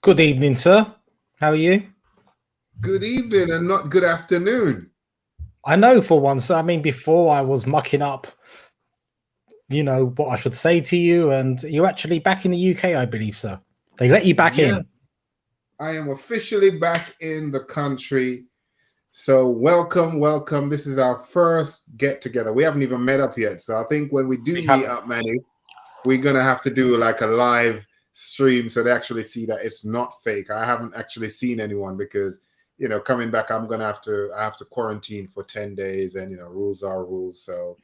Good evening, sir. How are you? Good evening and not good afternoon. I know for once, I mean, before I was mucking up, what I should say to you, and you're actually back in the UK, I believe, sir. They let you back Yeah, in. I am officially back in the country. So welcome, welcome. This is our first get together. We haven't even met up yet. So I think when we We do meet haven't. up, Manny, we're gonna have to do like a live stream so they actually see that it's not fake. I haven't actually seen anyone because coming back, I have to quarantine for 10 days and rules are rules. So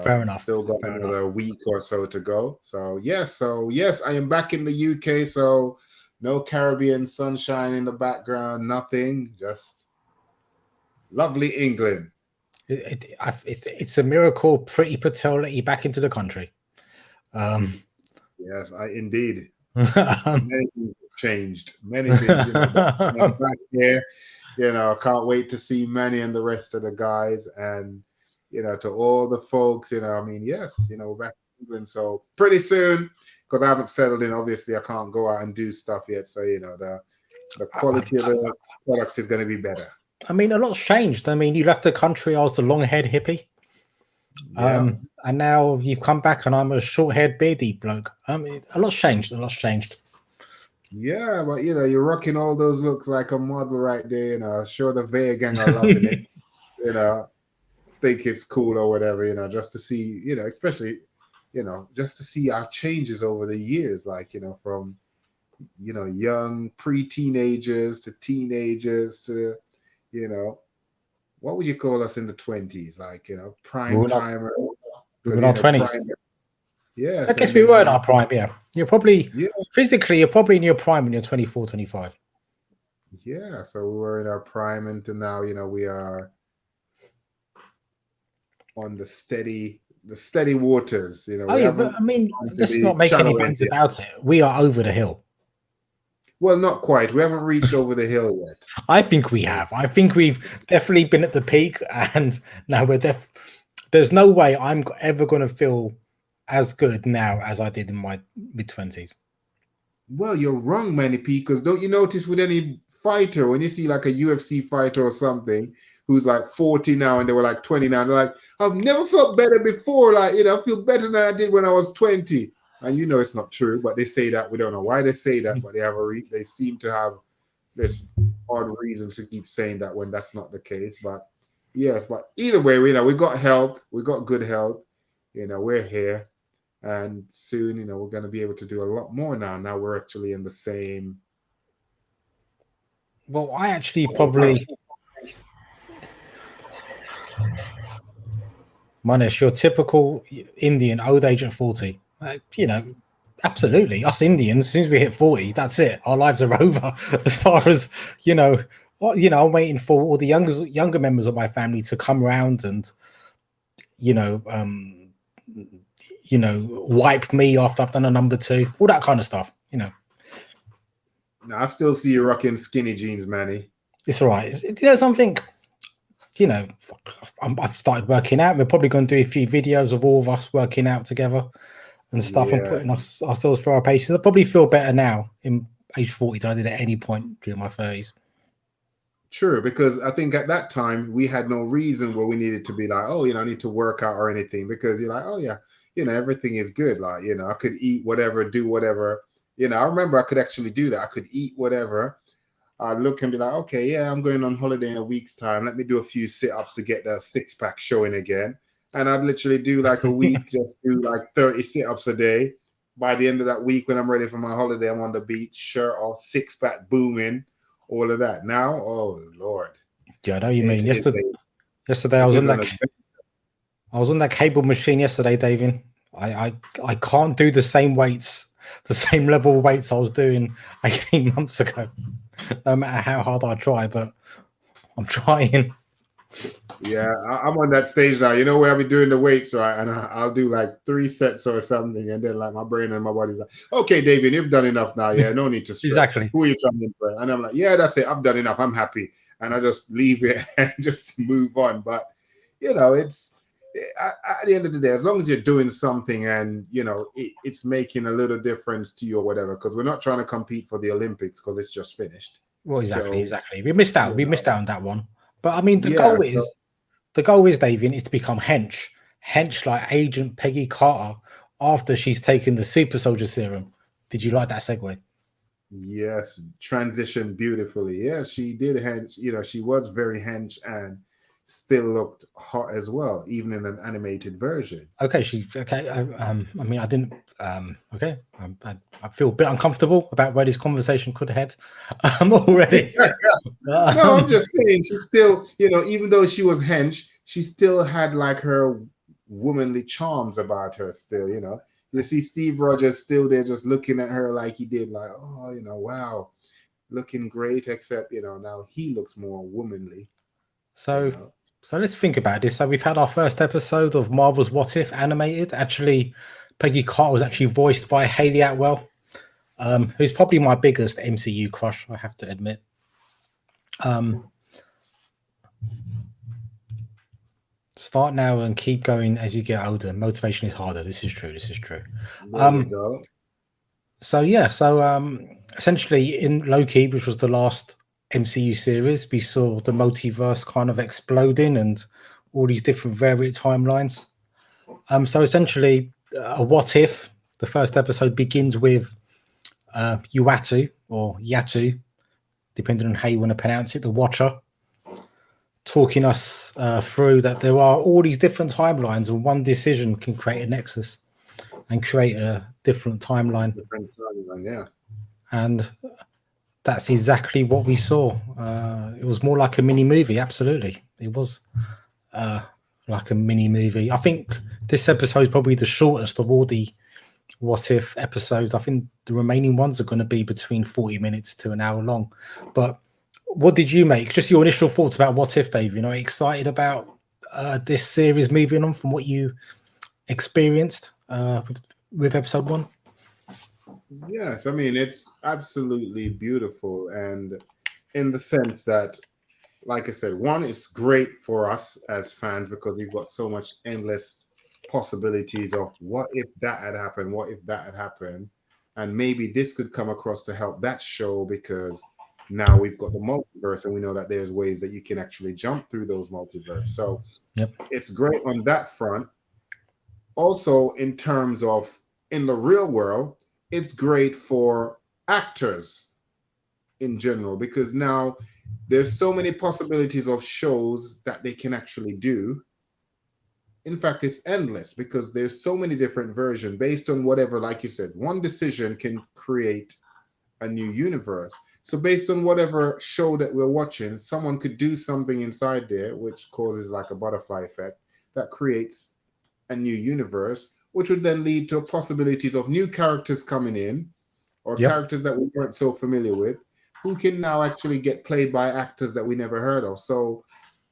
Fair enough. still got Fair enough. another week or so to go. So yes, I am back in the UK. So no Caribbean sunshine in the background, nothing, just lovely England. It's a miracle, Pretty Patel let you back into the country. Um, Yes, I indeed. um, Many things have changed. Many things, but I'm back here. Can't wait to see Manny and the rest of the guys, and to all the folks. I mean, yes, we're back in England, so pretty soon, because I haven't settled in. Obviously, I can't go out and do stuff yet, so the quality of the product is going to be better. I mean, a lot's changed. I mean, you left the country. I was the long-haired hippie. Yeah, And now you've come back, and I'm a short-haired, beardy bloke. A lot's changed. A lot's changed. yeah, but you're rocking all those looks like a model right there. Sure the Vega gang are loving it. You know, think it's cool or whatever, just to see, especially, just to see our changes over the years, like, from, young pre-teenagers to teenagers to, you know, what would you call us in the 20s? Like, we prime were not. timer, We because, were in our 20s. prime, yes. I guess And we then, were in our prime. Yeah, you're probably yeah, physically. You're probably in your prime when you're 24, 25. yeah. So we were in our prime until now, we are on the steady waters, Oh we yeah, but haven't I mean, gone to let's not the make any shallow end bones yet. about it. We are over the hill. Well, not quite. We haven't reached over the hill yet. I think we So have. I think we've definitely been at the peak, and now there's no way I'm ever going to feel as good now as I did in my mid 20s. well, you're wrong, Manny P, because don't you notice with any fighter, when you see like a UFC fighter or something who's like 40 now and they were like 29, they're like, I've never felt better before. Like, I feel better than I did when I was 20. And it's not true, but they say that. We don't know why they say that, but they seem to have this odd reasons to keep saying that when that's not the case. But yes, but either way, we got health, we got good health, we're here. And soon, we're going to be able to do a lot more now. Now we're actually in the same. Well, I actually probably Manish, your typical Indian old age at 40. Absolutely. Us Indians, as soon as we hit 40, that's it. Our lives are over. As far as, I'm waiting for all the younger members of my family to come around and, you know, um, wipe me after I've done a number two, all that kind of stuff. Now I still see you rocking skinny jeans, Manny. It's all right. Something, you know, I've started working out. We're probably going to do a few videos of all of us working out together and stuff and Yeah, putting ourselves through our paces. I probably feel better now in age 40 than I did at any point during my 30s. true. Because I think at that time we had no reason where we needed to be like, oh, I need to work out or anything. Because you're like, oh yeah, everything is good. Like, I could eat whatever, do whatever. I remember I could actually do that. I could eat whatever. I'd look and be like, okay, yeah, I'm going on holiday in a week's time. Let me do a few sit-ups to get the six-pack showing again. And I'd literally do like a week, just do like 30 sit-ups a day. By the end of that week, when I'm ready for my holiday, I'm on the beach, shirt off, six-pack booming, all of that. Now, oh Lord, Yeah, I know you mean. it is Yesterday it is an I was on that cable machine yesterday, David. I can't do the same weights, the same level of weights I was doing 18 months ago. No matter how hard I try, but I'm trying. Yeah, I'm on that stage now. Where I'll be doing the weights, right? And I'll do like 3 sets or something, and then like my brain and my body's like, "Okay, David, you've done enough now. Yeah, no need to stretch. Exactly. Who are you trying to impress?" And I'm like, "Yeah, that's it. I've done enough. I'm happy." And I just leave it and just move on. But it's at the end of the day, as long as you're doing something and it's making a little difference to you or whatever, because we're not trying to compete for the Olympics because it's just finished. Well, exactly, So exactly. We missed out. you We know, missed out on that one. But I mean, yeah. the goal is, Davian, is to become hench like Agent Peggy Carter after she's taken the super soldier serum. Did you like that segue? Yes, transitioned beautifully. Yeah, she did hench. She was very hench and still looked hot as well, even in an animated version. Okay, I mean, I didn't. Okay, I feel a bit uncomfortable about where this conversation could head. Already. No, I'm just saying she still, even though she was hench, she still had like her womanly charms about her still, You see Steve Rogers still there just looking at her like he did, like, oh, wow, looking great, except, now he looks more womanly. So let's think about this. So we've had our first episode of Marvel's What If animated. Actually, Peggy Carter was actually voiced by Hayley Atwell, who's probably my biggest MCU crush, I have to admit. Start now and keep going as you get older. Motivation is harder. This is true. There you go. So essentially in Loki, which was the last MCU series, we saw the multiverse kind of exploding and all these different variant timelines. So essentially, a what if, the first episode begins with Uatu or Yatu, depending on how you want to pronounce it, the Watcher, talking us through that there are all these different timelines and one decision can create a nexus and create a different timeline. Yeah. And that's exactly what we saw. It was more like a mini movie. Absolutely. It was like a mini movie. I think this episode is probably the shortest of all the What If episodes. I think the remaining ones are going to be between 40 minutes to an hour long. But what did you make? Just your initial thoughts about What If, Dave? Are you excited about this series moving on from what you experienced with episode 1? Yes, I mean, it's absolutely beautiful. And in the sense that, like I said, one, it's great for us as fans because we've got so much endless possibilities of what if that had happened, what if that had happened. And maybe this could come across to help that show because now we've got the multiverse and we know that there's ways that you can actually jump through those multiverse. So It's great on that front. Also, in terms of in the real world, it's great for actors in general because now there's so many possibilities of shows that they can actually do. In fact, it's endless because there's so many different versions based on whatever, like you said, one decision can create a new universe. So based on whatever show that we're watching, someone could do something inside there, which causes like a butterfly effect that creates a new universe, which would then lead to possibilities of new characters coming in or characters that we weren't so familiar with, who can now actually get played by actors that we never heard of. So,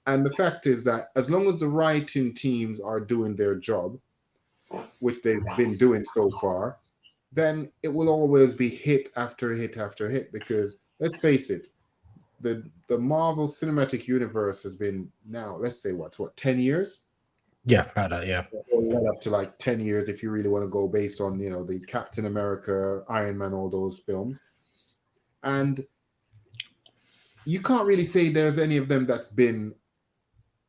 and the fact is that as long as the writing teams are doing their job, which they've been doing so far, then it will always be hit after hit after hit. Because let's face it, the Marvel Cinematic Universe has been now, let's say what 10 years? Yeah, about that, yeah. Up to like 10 years if you really want to go based on, the Captain America, Iron Man, all those films. And you can't really say there's any of them that's been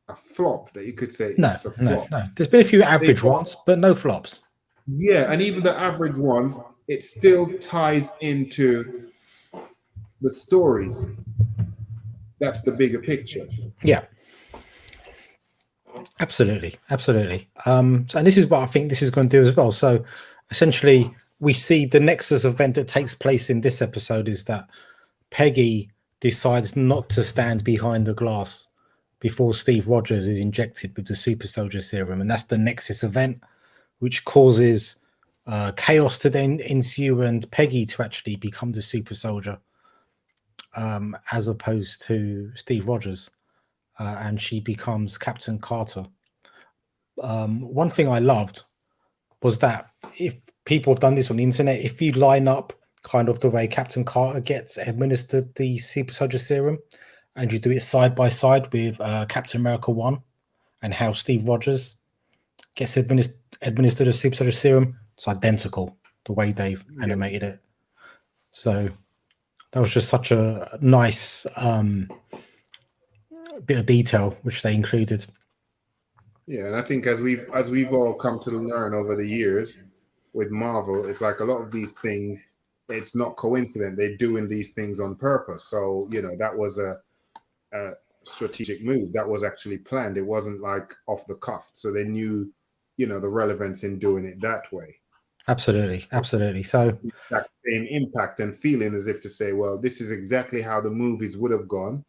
a flop that you could say it's a flop. No. There's been a few average ones, but no flops. Yeah, and even the average ones, it still ties into the stories. That's the bigger picture. Yeah. Absolutely. And this is what I think this is going to do as well. So essentially, we see the Nexus event that takes place in this episode is that Peggy decides not to stand behind the glass before Steve Rogers is injected with the super soldier serum. And that's the Nexus event, which causes chaos to then ensue and Peggy to actually become the super soldier as opposed to Steve Rogers. And she becomes Captain Carter. One thing I loved was that if people have done this on the internet, if you line up kind of the way Captain Carter gets administered the super soldier serum and you do it side by side with Captain America 1 and how Steve Rogers gets administered a super soldier serum. It's identical the way they've animated it. So that was just such a nice bit of detail which they included. Yeah, and I think as we've all come to learn over the years with Marvel, it's like a lot of these things, it's not coincident. They're doing these things on purpose. So, that was a strategic move. That was actually planned. It wasn't like off the cuff. So they knew, the relevance in doing it that way. Absolutely. So that same impact and feeling, as if to say, well, this is exactly how the movies would have gone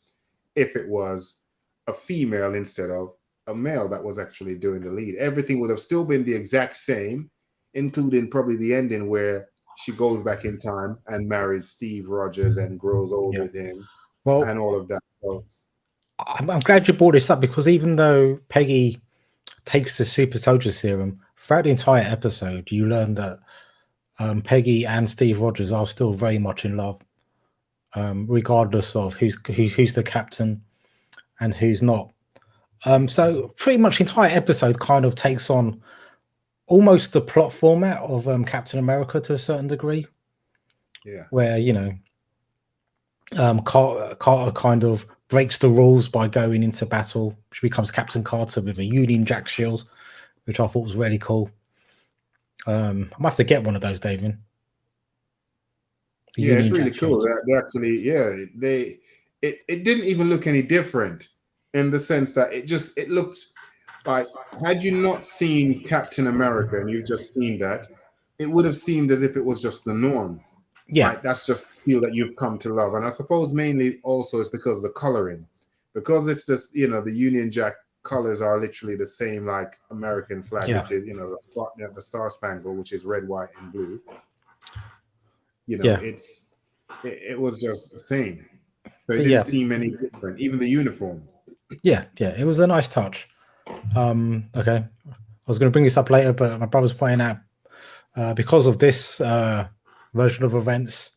if it was a female instead of a male that was actually doing the lead. Everything would have still been the exact same, including probably the ending where she goes back in time and marries Steve Rogers and grows old with him, and all of that. So I'm glad you brought this up, because even though Peggy takes the super soldier serum, throughout the entire episode, you learn that Peggy and Steve Rogers are still very much in love, regardless of who's the captain and who's not. So pretty much the entire episode kind of takes on almost the plot format of Captain America to a certain degree. Yeah. Where, Carter kind of breaks the rules by going into battle. She becomes Captain Carter with a Union Jack shield, which I thought was really cool. I might have to get one of those, David. Yeah, it's really cool. They actually, it didn't even look any different, in the sense that it looked like, had you not seen Captain America and you've just seen that, it would have seemed as if it was just the norm. Yeah. Right? That's just a feel that you've come to love. And I suppose mainly also it's because of the coloring. Because it's just, the Union Jack colors are literally the same like American flag, which is, the Star Spangled, which is red, white, and blue. It was just the same. So it didn't seem any different, even the uniform. Yeah, it was a nice touch. Okay. I was going to bring this up later, but my brother's pointing out, because of this version of events,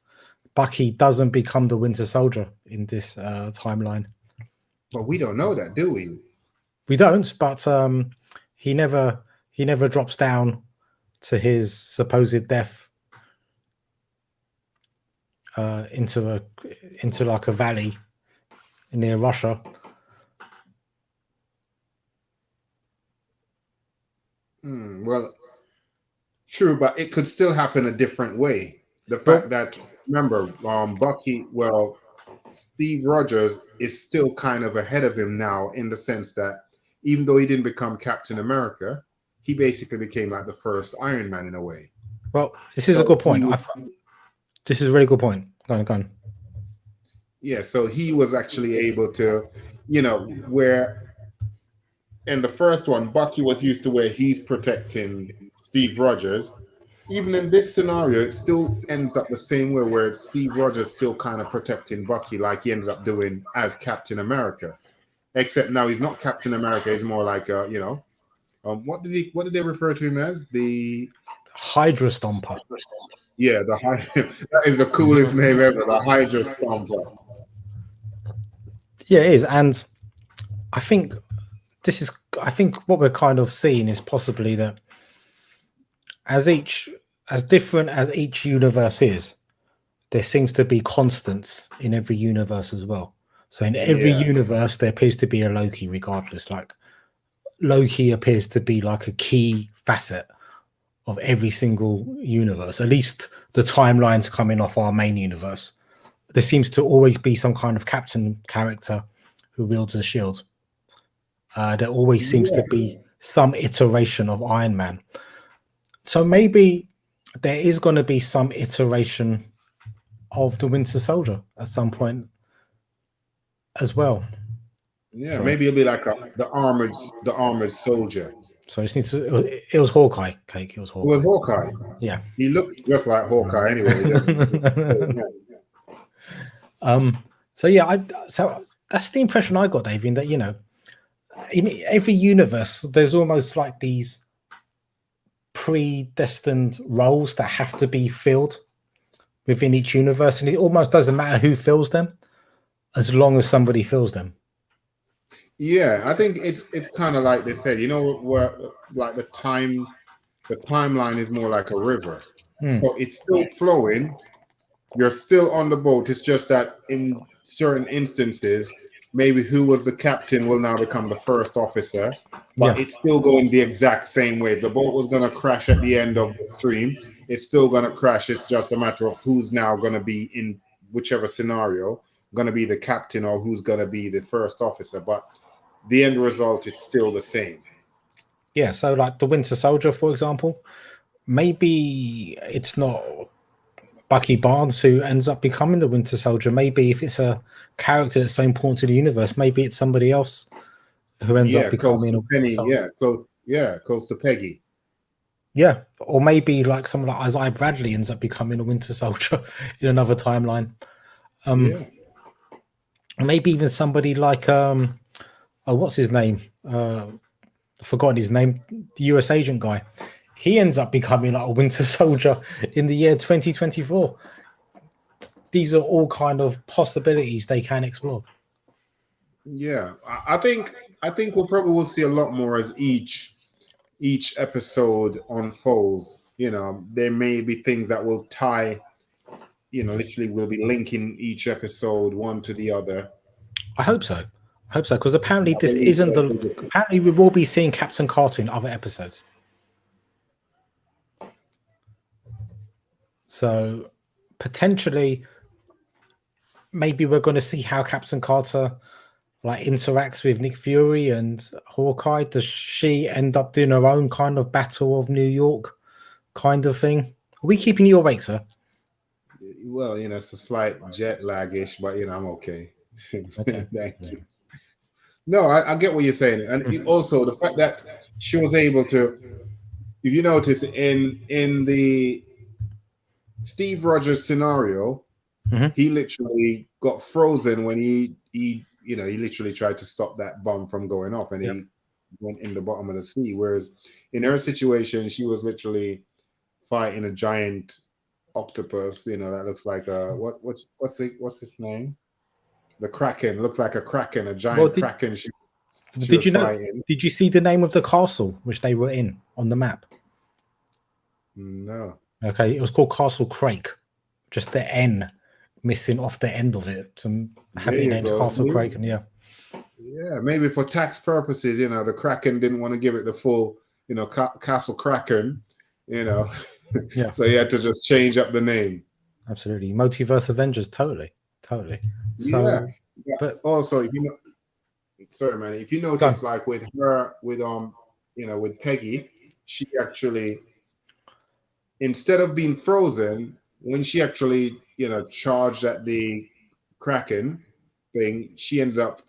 Bucky doesn't become the Winter Soldier in this timeline. But we don't know that, do we? We don't, but he never drops down to his supposed death into like a valley near Russia. Well, true, but it could still happen a different way. The fact that, remember, Bucky, Steve Rogers is still kind of ahead of him now, in the sense that even though he didn't become Captain America, he basically became like the first Iron Man in a way. Well, this is a good point. This is a really good point. Go on. Yeah, so he was actually able to, where in the first one, Bucky was used to where he's protecting Steve Rogers. Even in this scenario, it still ends up the same way, where Steve Rogers still kind of protecting Bucky, like he ended up doing as Captain America. Except now he's not Captain America; he's more like what did they refer to him as? The Hydra Stomper. Yeah, that is the coolest name ever, the Hydra Stomper. Yeah, it is, and I think what we're kind of seeing is possibly that as different as each universe is, there seems to be constants in every universe as well. So in every universe, there appears to be a Loki, regardless. Like Loki appears to be like a key facet of every single universe, at least the timelines coming off our main universe. There seems to always be some kind of captain character who wields a shield. There always seems to be some iteration of Iron Man. So maybe there is going to be some iteration of the Winter Soldier at some point as well. Yeah, maybe it'll be like the armored soldier. So it was Hawkeye, Cake. It was Hawkeye. Yeah. He looks just like Hawkeye anyway. So that's the impression I got, David, that, in every universe, there's almost like these predestined roles that have to be filled within each universe, and it almost doesn't matter who fills them as long as somebody fills them. Yeah, I think it's kind of like they said, you know, where like the timeline is more like a river. Hmm. So it's still flowing. You're still on the boat. It's just that in certain instances, maybe who was the captain will now become the first officer, but Yeah. it's still going the exact same way. If the boat was going to crash at the end of the stream, it's still going to crash. It's just a matter of who's now going to be in whichever scenario, going to be the captain or who's going to be the first officer. But the end result, it's still the same. Yeah. So, like the Winter Soldier, for example, maybe it's not Bucky Barnes who ends up becoming the Winter Soldier. Maybe if it's a character that's so important to the universe, maybe it's somebody else who ends up Yeah, close becoming a to Winter Penny. Soldier. Close to Peggy. Yeah, or maybe like someone like Isaiah Bradley ends up becoming a Winter Soldier in another timeline. Yeah. Maybe even somebody like oh, what's his name? Forgotten his name. The US agent guy. He ends up becoming like a Winter Soldier in the year 2024. These are all kind of possibilities they can explore. Yeah, I think we'll probably will see a lot more as each episode unfolds. You know, there may be things that will tie. You know, literally, we'll be linking each episode one to the other. I hope so. I hope so because apparently That this will be isn't the. interesting. Apparently we will be seeing Captain Carter in other episodes. So potentially, maybe we're going to see how Captain Carter like interacts with Nick Fury and Hawkeye. Does she end up doing her own kind of Battle of New York kind of thing? Are we keeping you awake, sir? Well, you know, it's a slight jet lagish, but you know, I'm okay. Okay. Thank Yeah. you. No, I get what you're saying, and also the fact that she was able to. If you notice in the Steve Rogers scenario, Mhm. he literally got frozen when he literally tried to stop that bomb from going off, and Yep. he went in the bottom of the sea. Whereas in her situation, she was literally fighting a giant octopus. You know, that looks like a what's his name? The Kraken. Looks like a Kraken, a Well, giant Kraken. She did was you know? fighting. Did you see the name of the castle which they were in on the map? No. Okay, it was called Castle Crake. Just the N missing off the end of it to have There it you named go. Castle See? Crake. And yeah, Yeah, maybe for tax purposes, you know, the Kraken didn't want to give it the full, you know, Castle Kraken, you know, yeah, so he had to just change up the name. absolutely. Multiverse Avengers, totally, totally. Yeah. So, Yeah. but Also, if you know, sorry, man, if you go. notice, like with her, with Peggy, she actually, instead of being frozen, when she actually, you know, charged at the Kraken thing, she ended up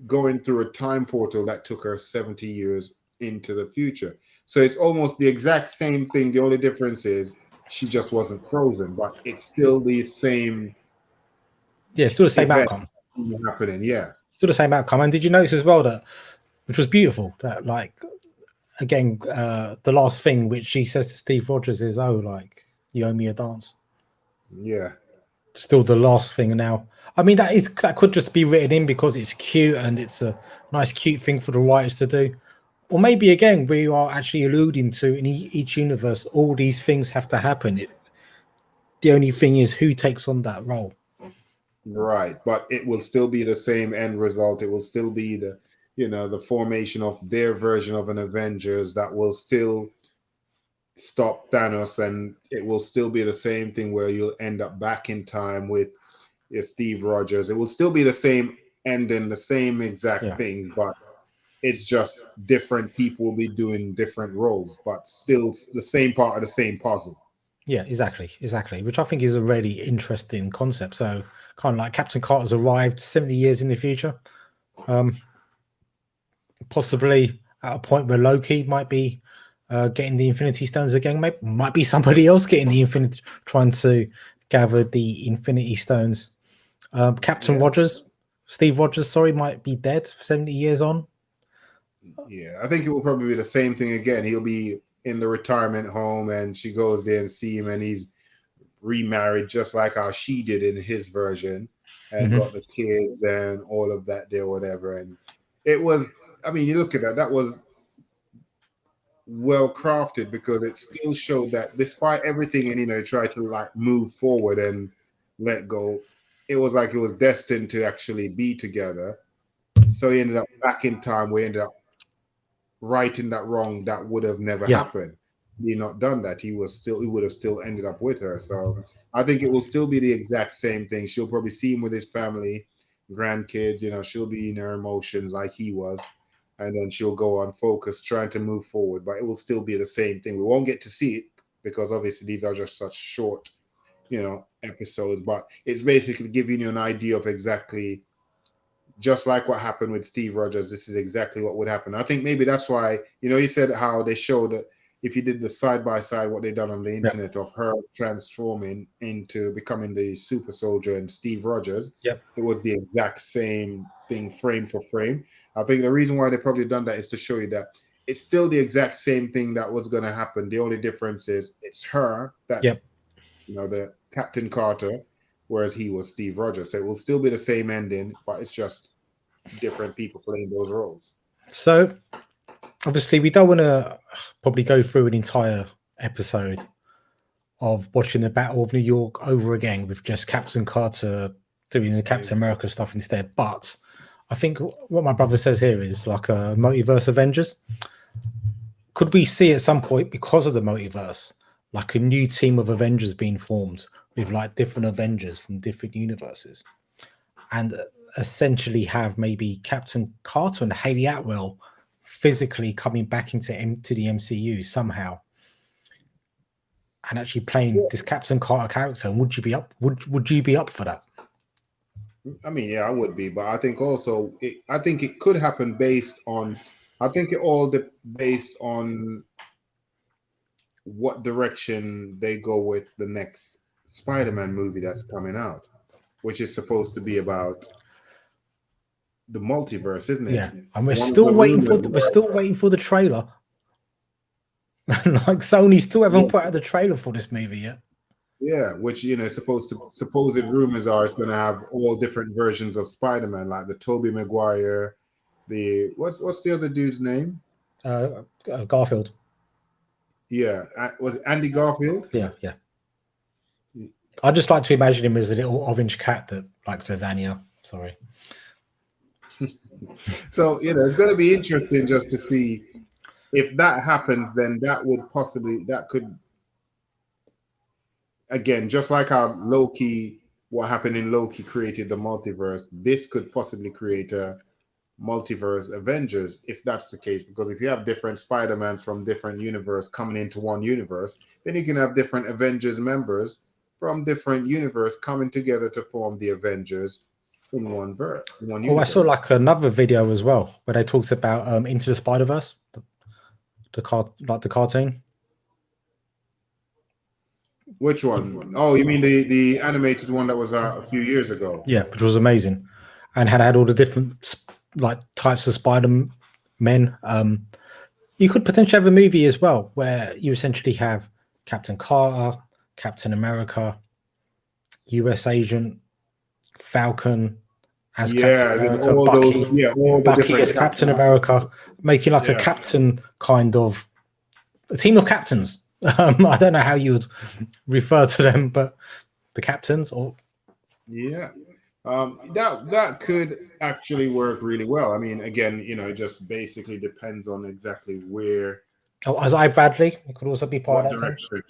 going through a time portal that took her 70 years into the future. So it's almost the exact same thing. The only difference is she just wasn't frozen, but it's still the same Yeah, still the same event outcome. happening. Yeah. Still the same outcome. And did you notice as well that, which was beautiful, that like again, the last thing which she says to Steve Rogers is, "Oh, like you owe me a dance." Yeah. Still the last thing now. I mean, that could just be written in because it's cute and it's a nice, cute thing for the writers to do. Or maybe again, we are actually alluding to in each universe, all these things have to happen. The only thing is who takes on that role. Right. But it will still be the same end result. It will still be the formation of their version of an Avengers that will still stop Thanos, and it will still be the same thing where you'll end up back in time with your Steve Rogers. It will still be the same ending, the same exact Yeah. things, but it's just different people will be doing different roles, but still the same part of the same puzzle. Yeah, exactly. Which I think is a really interesting concept. So, kind of like Captain Carter's arrived 70 years in the future, possibly at a point where Loki might be getting the Infinity Stones again. Maybe might be somebody else getting the Infinity, trying to gather the Infinity Stones. Captain Yeah, Rogers, Steve Rogers, sorry, might be dead 70 years on. yeah. I think it will probably be the same thing again. He'll be in the retirement home, and she goes there and see him, and he's remarried just like how she did in his version, and Mhm. got the kids and all of that there, whatever. And it was. I mean, you look at that. That was well crafted because it still showed that despite everything, and tried to like move forward and let go. It was like it was destined to actually be together. So he ended up back in time. We ended up righting that wrong that would have never happened. He not done that, he would have still ended up with her. So I think it will still be the exact same thing. She'll probably see him with his family, grandkids, she'll be in her emotions like he was, and then she'll go on focus trying to move forward, but it will still be the same thing. We won't get to see it because obviously these are just such short episodes, but it's basically giving you an idea of exactly, just like what happened with Steve Rogers, this is exactly what would happen. I think maybe that's why, you said how they showed that if you did the side by side, what they done on the internet of her transforming into becoming the super soldier and Steve Rogers, it was the exact same thing, frame for frame. I think the reason why they probably done that is to show you that it's still the exact same thing that was going to happen. The only difference is it's her that's, the Captain Carter, whereas he was Steve Rogers. So it will still be the same ending, but it's just different people playing those roles. So obviously we don't want to probably go through an entire episode of watching the Battle of New York over again with just Captain Carter doing the Captain America stuff instead. But I think what my brother says here is like a multiverse Avengers. Could we see at some point, because of the multiverse, like a new team of Avengers being formed with like different Avengers from different universes, and essentially have maybe Captain Carter and Hayley Atwell physically coming back into the MCU somehow, and actually playing this Captain Carter character? And would you be up? Would you be up for that? I mean, yeah, I would be, but I think also, I think it could happen based on. I think it all based on what direction they go with the next Spider-Man movie that's coming out, which is supposed to be about the multiverse, isn't it? Yeah, and we're still waiting for the trailer. Like Sony still haven't put out the trailer for this movie yet. Yeah, which supposed rumors are it's going to have all different versions of Spider-Man, like the Tobey Maguire, the what's the other dude's name? Garfield. Yeah, was it Andy Garfield? Yeah. I just like to imagine him as a little orange cat that likes lasagna. Sorry. So it's going to be interesting just to see if that happens. Then that could, again, just like how what happened in Loki created the multiverse. This could possibly create a multiverse Avengers if that's the case, because if you have different Spider-Mans from different universe coming into one universe, then you can have different Avengers members from different universe coming together to form the Avengers in one universe. I saw like another video as well where they talked about Into the Spider-Verse, the cartoon. Which one? Oh, you mean the animated one that was a few years ago? Yeah, which was amazing, and had all the different like types of Spider-Men. You could potentially have a movie as well where you essentially have Captain Carter, Captain America, US Agent, Falcon as Captain America, Bucky as Captain America, making like a captain kind of a team of captains. I don't know how you would refer to them, but the captains, or that could actually work really well. I mean, again, it just basically depends on exactly where. Oh, Isaiah Bradley, it could also be part of that direction.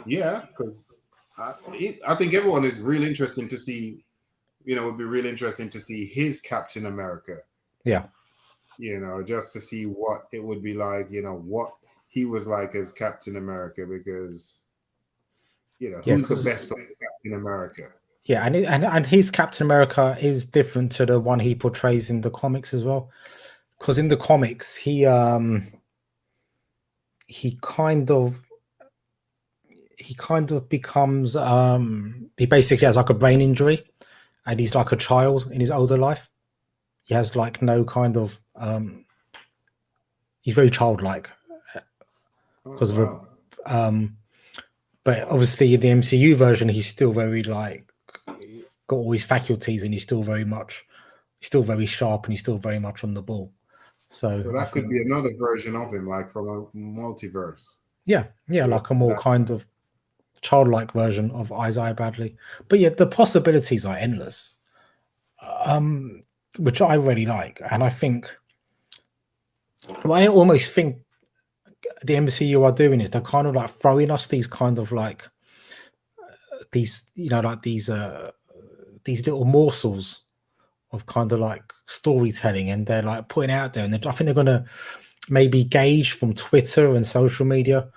Yeah, because I think everyone is really interesting to see. It would be really interesting to see his Captain America. Yeah. Just to see what it would be like. What he was like as Captain America, because who's the best of Captain America? Yeah, and his Captain America is different to the one he portrays in the comics as well, because in the comics he kind of becomes he basically has like a brain injury, and he's like a child in his older life. He has like no kind of he's very childlike because but obviously in the MCU version he's still very like got all his faculties, and he's still very much he's still very sharp and he's still very much on the ball. So that could be another version of him, like from a multiverse. Yeah, like a more kind of childlike version of Isaiah Bradley. But yeah, the possibilities are endless, which I really like. And I think, I almost think the MCU are doing is they're kind of like throwing us these kind of like these, like these little morsels of kind of like storytelling, and they're like putting out there, and I think they're going to maybe gauge from Twitter and social media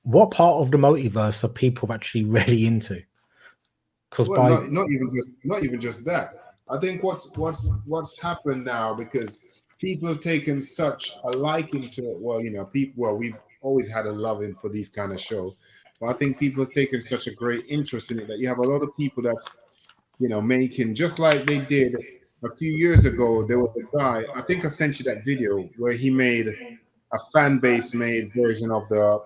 what part of the multiverse are people actually really into. Because not even just that. I think what's happened now, because people have taken such a liking to it. Well, we've always had a loving for these kind of shows, but I think people have taken such a great interest in it that you have a lot of people that's making, just like they did a few years ago. There was a guy, I think I sent you that video, where he made a fan base made version of the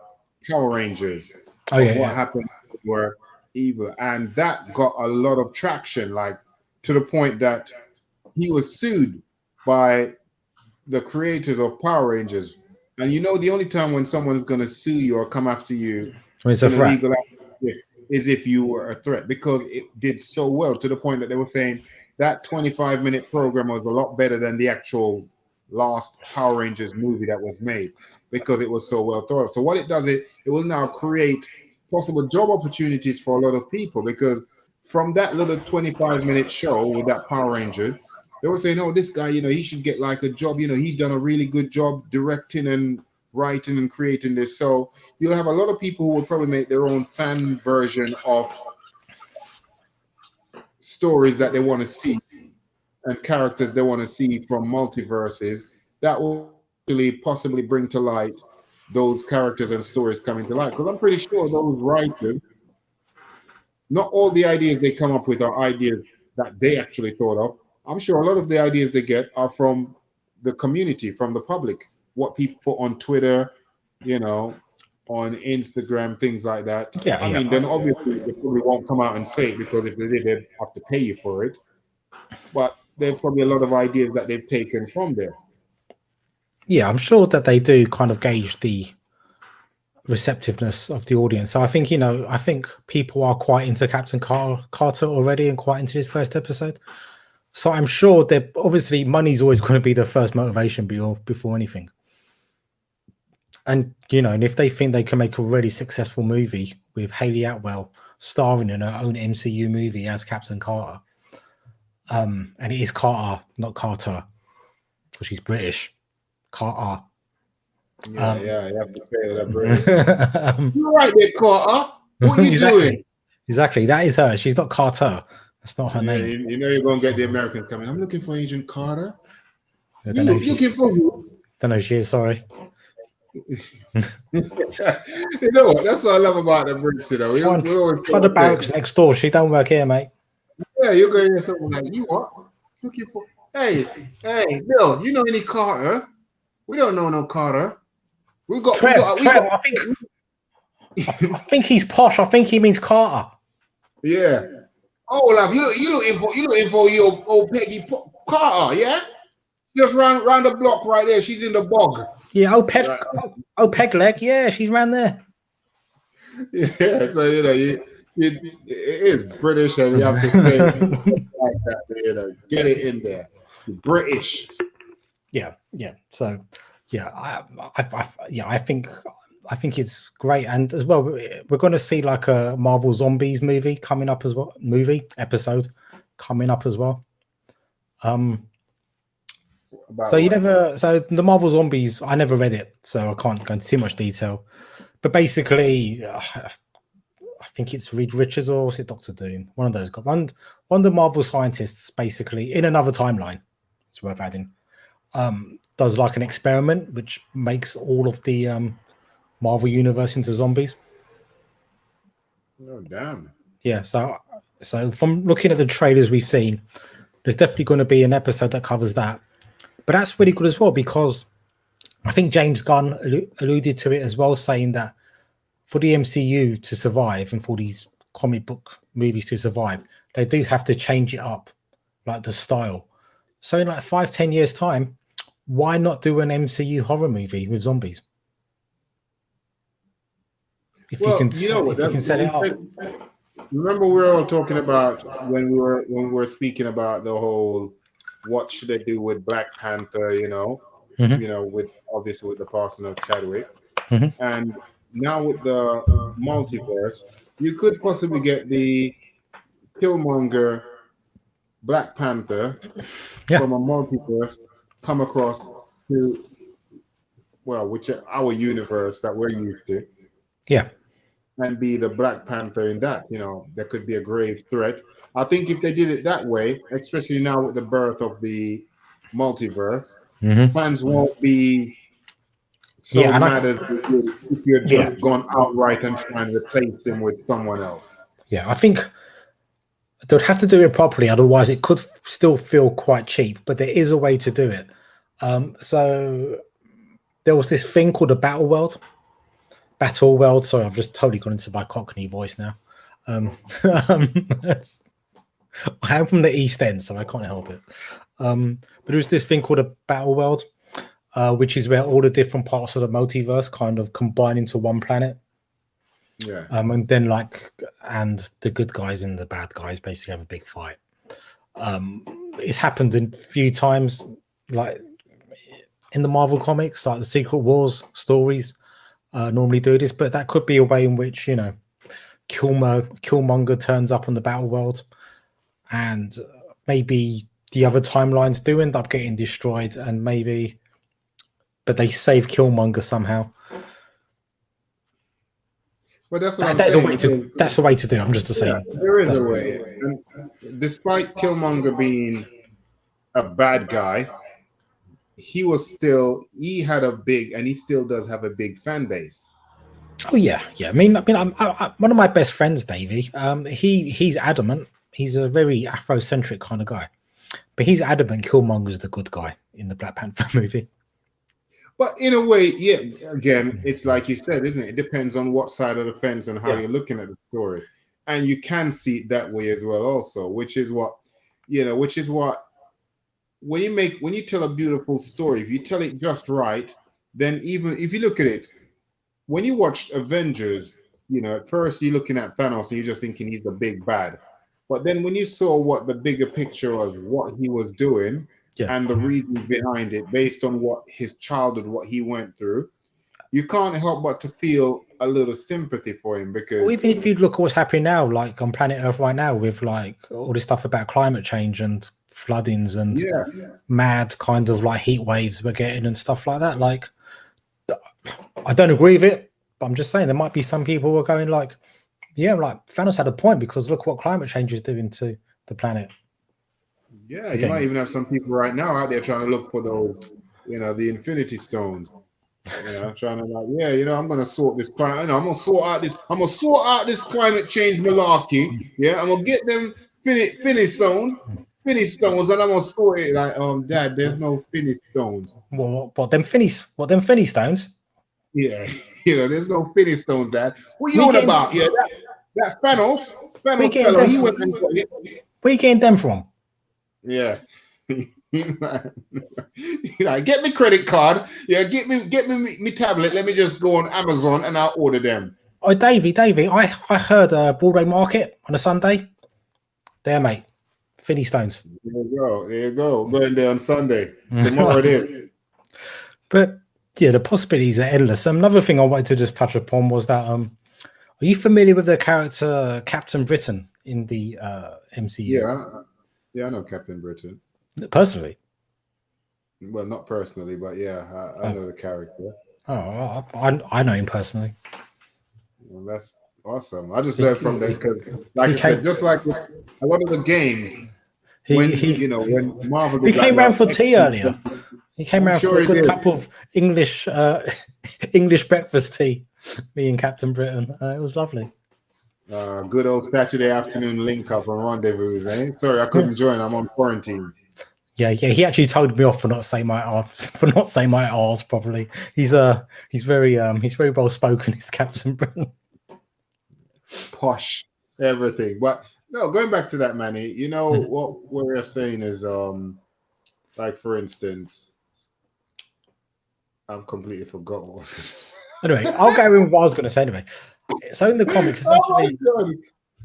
Power Rangers. What happened were evil, and that got a lot of traction, like to the point that he was sued by the creators of Power Rangers. And the only time when someone is going to sue you or come after you it's a threat is if you were a threat, because it did so well, to the point that they were saying that 25-minute program was a lot better than the actual last Power Rangers movie that was made, because it was so well thought of. So what it does, it will now create possible job opportunities for a lot of people, because from that little 25-minute show with that Power Rangers, they were saying, oh, this guy, he should get like a job. He's done a really good job directing and writing and creating this. So you'll have a lot of people who will probably make their own fan version of stories that they want to see and characters they want to see from multiverses that will actually possibly bring to light those characters and stories coming to light. Because I'm pretty sure those writers, not all the ideas they come up with are ideas that they actually thought of. I'm sure a lot of the ideas they get are from the community, from the public, what people put on Twitter, on Instagram, things like that. I mean, then obviously they probably won't come out and say it, because if they did, they'd have to pay you for it. But there's probably a lot of ideas that they've taken from there. Yeah, I'm sure that they do kind of gauge the receptiveness of the audience. So I think, I think people are quite into Captain Carter already and quite into this first episode. So I'm sure that obviously money's always going to be the first motivation before anything. And, and if they think they can make a really successful movie with Hayley Atwell starring in her own MCU movie as Captain Carter, and it is Carter, not Carter, because she's British. Carter. You have to say that, British. You're right there, Carter. What are you doing? Exactly, that is her. She's not Carter. That's not her name. You're going to get the Americans coming. I'm looking for Agent Carter. Looking for who? Don't know who she is, sorry. You know what? That's what I love about the Brits, Find the barracks next door. She don't work here, mate. Yeah, you're going to hear something like, you what? Looking for... Hey, Bill, you know any Carter? We don't know no Carter. Trev, I think he's posh. I think he means Carter. Yeah. Oh, love, you looking for your old Peggy Carter, yeah? Just round the block right there. She's in the bog. Yeah, Peg leg. Yeah, she's round there. Yeah, so it is British, and you have to say like that. Get it in there. British. Yeah. So, I think it's great, and as well, we're going to see like a Marvel Zombies movie coming up as well. Episode coming up as well. So the Marvel Zombies, I never read it, so I can't go into too much detail. But basically, I think it's Reed Richards or is it Doctor Doom? One of those guys. One of the Marvel scientists, basically in another timeline, it's worth adding, does like an experiment which makes all of the Marvel universe into zombies. Oh damn! Yeah. So from looking at the trailers we've seen, there's definitely going to be an episode that covers that. But that's really good as well, because I think James Gunn alluded to it as well, saying that for the MCU to survive and for these comic book movies to survive, they do have to change it up, like the style. So in like 5-10 years time, why not do an MCU horror movie with zombies? If you can set it up. Remember, we were all talking about when we were speaking about the whole what should they do with Black Panther, with obviously with the passing of Chadwick, and now with the multiverse, you could possibly get the Killmonger Black Panther from a multiverse come across to which our universe that we're used to. Yeah. And be the Black Panther in that, there could be a grave threat. I think if they did it that way, especially now with the birth of the multiverse, fans won't be so mad as if you're just gone outright and trying to replace them with someone else. Yeah, I think they'd have to do it properly, otherwise it could still feel quite cheap, but there is a way to do it. So there was this thing called a Battle World. Sorry, I've just totally gone into my Cockney voice now. I am from the East End, so I can't help it. But there was this thing called a Battle World, which is where all the different parts of the multiverse kind of combine into one planet. Yeah. And then and the good guys and the bad guys basically have a big fight. It's happened a few times, like in the Marvel comics, like the Secret Wars stories. Normally do this, but that could be a way in which Killmonger turns up on the Battle World, and maybe the other timelines do end up getting destroyed, but they save Killmonger somehow. Well, that's a way to. That's a way to do it. I'm just saying. There is a way. And despite Killmonger being a bad guy, he had a big, and he still does have a big fan base. Oh yeah. I mean, I'm one of my best friends, Davey. He's adamant. He's a very Afrocentric kind of guy, but he's adamant Killmonger's the good guy in the Black Panther movie. But in a way, yeah. Again, it's like you said, isn't it? It depends on what side of the fence and how you're looking at the story, and you can see it that way as well, also, which is what. When you tell a beautiful story, if you tell it just right, then even if you look at it, when you watched Avengers, at first you're looking at Thanos and you're just thinking he's the big bad. But then when you saw what the bigger picture was, what he was doing, and the reasons behind it, based on what his childhood, what he went through, you can't help but to feel a little sympathy for him. Because even if you look at what's happening now, like on planet Earth right now, with like all this stuff about climate change and floodings and mad kind of like heat waves we're getting and stuff like that. Like, I don't agree with it, but I'm just saying there might be some people who are going like, like Thanos had a point, because look what climate change is doing to the planet. Yeah, you might even have some people right now out there trying to look for those, the Infinity Stones. Trying to I'm gonna sort this climate. I'm gonna sort out this climate change malarkey. Yeah, I'm gonna get them finished stones, and I'm gonna sort it. Like, Dad, there's no finished stones. What them finished stones? Yeah, there's no finished stones, Dad. What you on about? Yeah, that Thanos fellow. He went and got it. Where you getting them from? Yeah. Get me credit card. Yeah, get me tablet. Let me just go on Amazon and I'll order them. Oh, Davey, I heard Broadway Market on a Sunday. There, mate. Finny Stones. There you go. Going there on Sunday. Tomorrow it is. But yeah, the possibilities are endless. Another thing I wanted to just touch upon was that are you familiar with the character Captain Britain in the MCU? Yeah, I know Captain Britain. Personally? Well, not personally, but yeah, I know the character. Oh, I know him personally. Well, that's awesome. I just learned from them because, like I said, just like with a lot of the games, when Marvel. He came round for tea earlier. He came round for a good cup of English breakfast tea. Me and Captain Britain. It was lovely. Good old Saturday afternoon link up and rendezvous, eh? Sorry, I couldn't join. I'm on quarantine. Yeah. He actually told me off for not saying my R's properly. He's very well spoken. He's Captain Britain. Posh, everything. But no, going back to that, Manny. What we're saying is, Like for instance, I've completely forgot what was. Anyway, I'll go with what I was going to say anyway. So in the comics, essentially, God.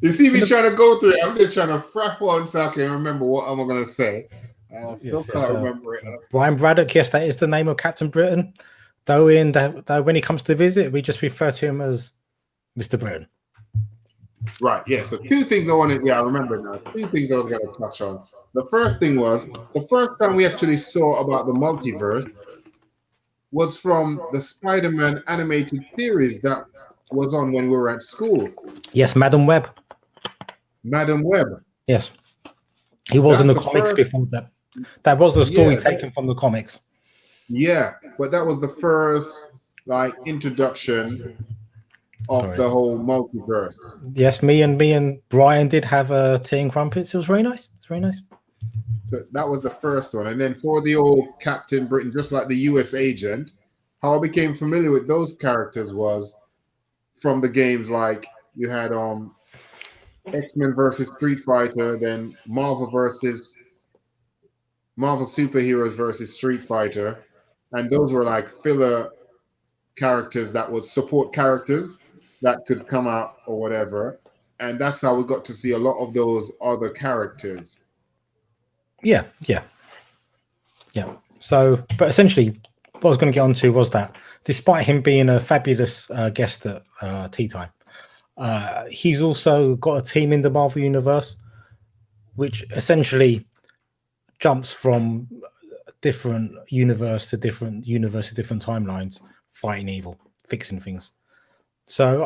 You see me the, trying to go through it. I'm just trying to frap on so I can remember what I'm going to say. I still yes, can't remember it. Brian Braddock, yes, that is the name of Captain Britain. Though when he comes to visit, we just refer to him as Mr. Britain. Right, yeah. So two things I wanted, I remember now. Two things I was going to touch on. The first thing was the first time we actually saw about the multiverse was from the Spider-Man animated series that was on when we were at school. Yes, Madam Web. Madam Web. Yes. He was in the That's comics first, before that. That was a story yeah, taken from the comics. Yeah, but that was the first like introduction of the whole multiverse. Yes, me and Brian did have a tea and crumpets. It was very nice. It's very nice. So that was the first one. And then for the old Captain Britain, just like the US agent, how I became familiar with those characters was from the games like you had X-Men versus Street Fighter, then Marvel Superheroes versus Street Fighter. And those were like filler characters that was support characters that could come out or whatever. And that's how we got to see a lot of those other characters. Yeah. So, but essentially, what I was going to get onto was that despite him being a fabulous guest at Tea Time, he's also got a team in the Marvel Universe, which essentially jumps from different universe to different timelines, fighting evil, fixing things. So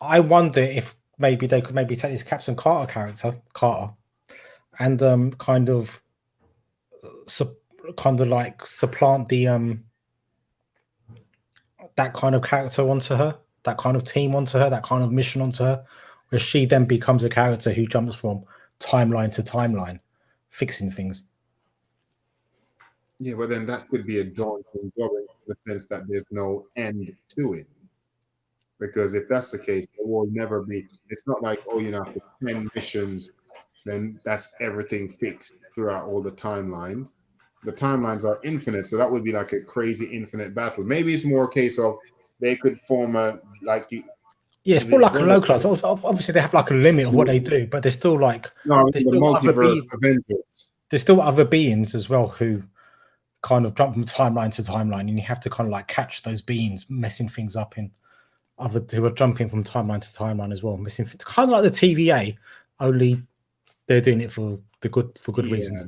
I wonder if maybe they could take this Captain Carter character, and kind of like supplant the that kind of character onto her, that kind of team onto her, that kind of mission onto her, where she then becomes a character who jumps from timeline to timeline, fixing things. Yeah, but then that could be a daunting job in the sense that there's no end to it. Because if that's the case, there will never be. It's not like, after 10 missions, then that's everything fixed throughout all the timelines. The timelines are infinite, so that would be like a crazy infinite battle. Maybe it's more a case of they could form a like you. Yeah, it's more like a localized. Obviously, they have like a limit of what they do, but there's still like the multiverse Avengers. There's still other beings as well who kind of jump from timeline to timeline, and you have to kind of like catch those beings messing things up in other who are jumping from timeline to timeline as well, missing things. Kind of like the TVA, only they're doing it for good reasons.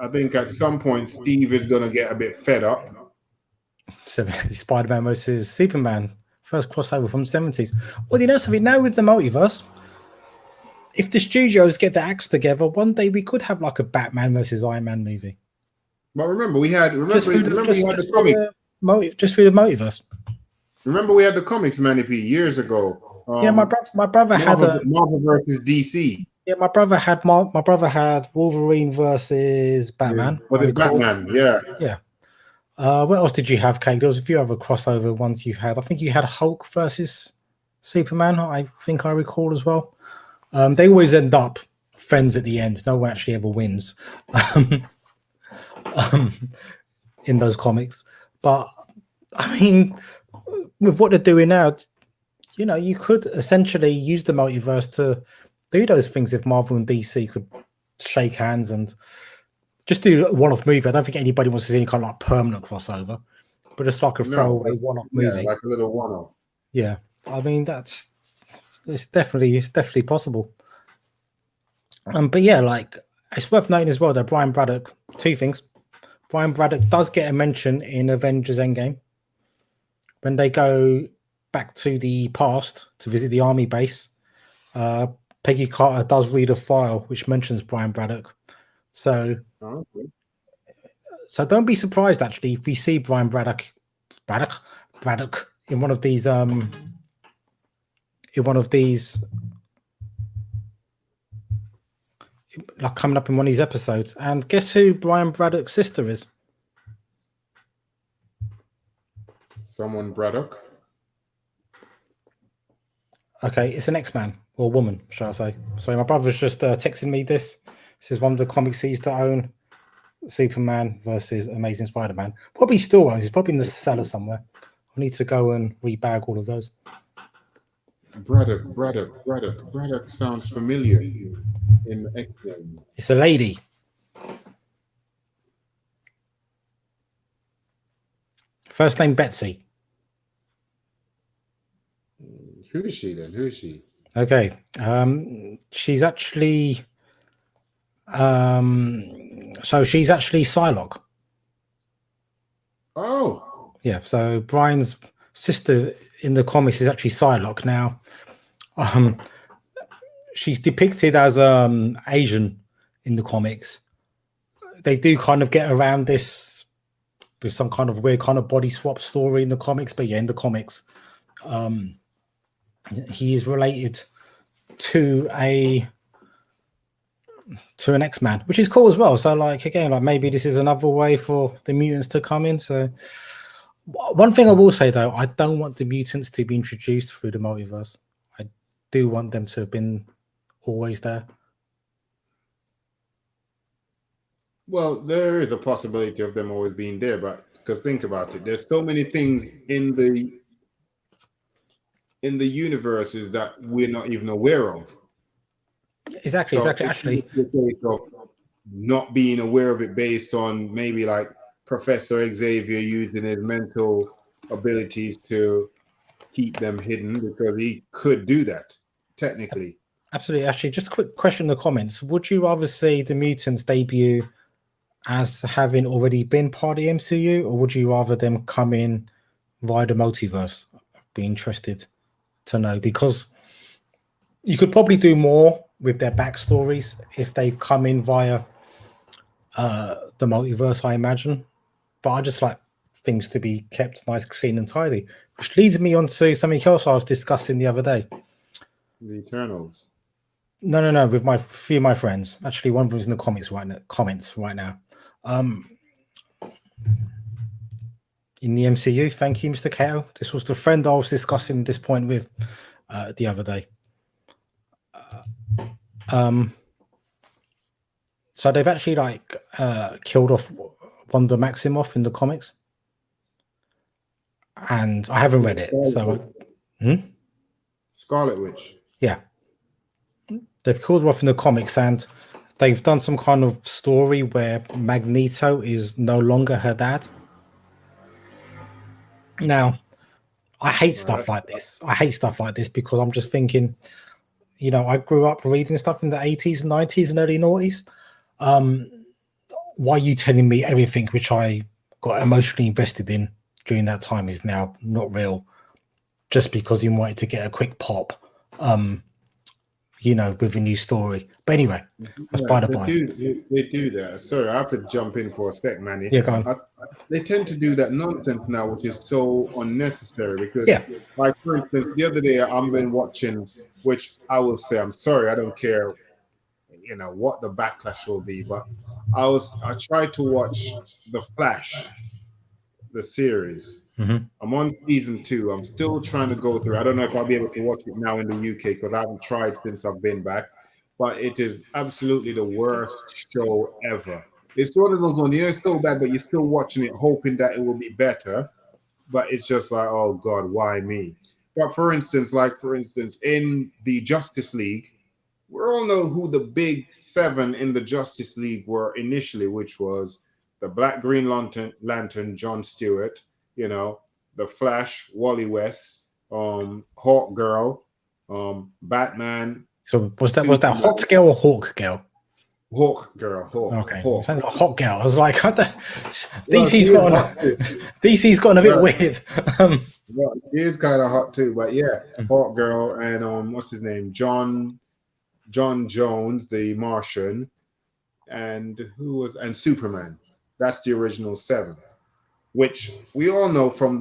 I think at some point Steve is gonna get a bit fed up. Spider-Man versus Superman, first crossover from the 70s. Well, you know something, now with the multiverse, if the studios get their acts together, one day we could have like a Batman versus Iron Man movie. But remember, we had the comic just through the multiverse. Remember, we had the comics, Manipy, years ago. Yeah, my brother had Marvel versus DC. Yeah, my brother had Wolverine versus Batman. Yeah. Batman? Yeah. Yeah. What else did you have, Kate? There was a few other crossover ones you had. I think you had Hulk versus Superman. I think I recall as well. They always end up friends at the end. No one actually ever wins in those comics. But I mean, with what they're doing now, you could essentially use the multiverse to do those things. If Marvel and DC could shake hands and just do a one-off movie. I don't think anybody wants to see any kind of like permanent crossover, but just like a throwaway one-off movie. Yeah, like a little one-off. Yeah, I mean it's definitely possible. But yeah, like it's worth noting as well that Brian Braddock. Two things: Brian Braddock does get a mention in Avengers Endgame when they go back to the past to visit the army base. Peggy Carter does read a file which mentions Brian Braddock. So don't be surprised actually if we see Brian Braddock in one of these like coming up in one of these episodes. And guess who Brian Braddock's sister is? Someone Braddock. Okay, it's an X-Man or woman, shall I say. Sorry, my brother's just texting me this. This is one of the comics he used to own. Superman versus Amazing Spider-Man. Probably still owns. It's probably in the cellar somewhere. I need to go and rebag all of those. Braddock sounds familiar in X-Men. It's a lady. First name Betsy. Who is she then? Who is she? Okay. She's actually so she's actually Psylocke. Oh. Yeah, so Brian's sister in the comics is actually Psylocke. Now, she's depicted as Asian in the comics. They do kind of get around this with some kind of weird kind of body swap story in the comics, but yeah, in the comics, he is related to an X-Man, which is cool as well. So, like, again, like maybe this is another way for the mutants to come in. So, one thing I will say though, I don't want the mutants to be introduced through the multiverse. I do want them to have been always there. Well, there is a possibility of them always being there, but because think about it, there's so many things in the universes that we're not even aware of. Exactly. Actually, not being aware of it based on maybe like Professor Xavier using his mental abilities to keep them hidden, because he could do that technically. Absolutely. Actually, just a quick question in the comments: would you rather see the mutants debut as having already been part of the MCU, or would you rather them come in via the multiverse? I'd be interested to know, because you could probably do more with their backstories if they've come in via the multiverse, I imagine. But I just like things to be kept nice, clean, and tidy, which leads me on to something else I was discussing the other day. The Eternals. No, with my few of my friends. Actually, one of them's in the comments right now. In the MCU, thank you, Mr. Kato. This was the friend I was discussing this point with the other day. So they've actually like killed off Wanda Maximoff in the comics, and I haven't read it. So, Scarlet Witch. Yeah, they've killed her off in the comics, and they've done some kind of story where Magneto is no longer her dad. Now, I hate stuff like this. I hate stuff like this because I'm just thinking, you know, I grew up reading stuff in the 80s, 90s, and early noughties. Why are you telling me everything which I got emotionally invested in during that time is now not real just because you wanted to get a quick pop, you know, with a new story? But anyway, that's by the by. They do that. Sorry, I have to jump in for a sec, Manny. Yeah, go on. They tend to do that nonsense now, which is so unnecessary. Because, like, for instance, the other day I've been watching, which I will say, I'm sorry, I don't care, you know, what the backlash will be, but I tried to watch The Flash, the series. I'm on season 2. I'm still trying to go through. I don't know if I'll be able to watch it now in the UK because I haven't tried since I've been back. But it is absolutely the worst show ever. It's one of those ones, you know, it's so bad, but you're still watching it, hoping that it will be better. But it's just like, oh God, why me? But for instance, in the Justice League, we all know who the big 7 in the Justice League were initially, which was the Black Green Lantern, John Stewart, you know, the Flash, Wally West, Hawk Girl, Batman. So was that Hot Girl or Hawk Girl? Hawk Girl. Okay, Hawk. Like Hot Girl. I was like, DC's gotten a bit weird. Well, he is kind of hot too, but yeah, Hawk Girl and what's his name, John Jones, the Martian, and Superman. That's the original 7, which we all know from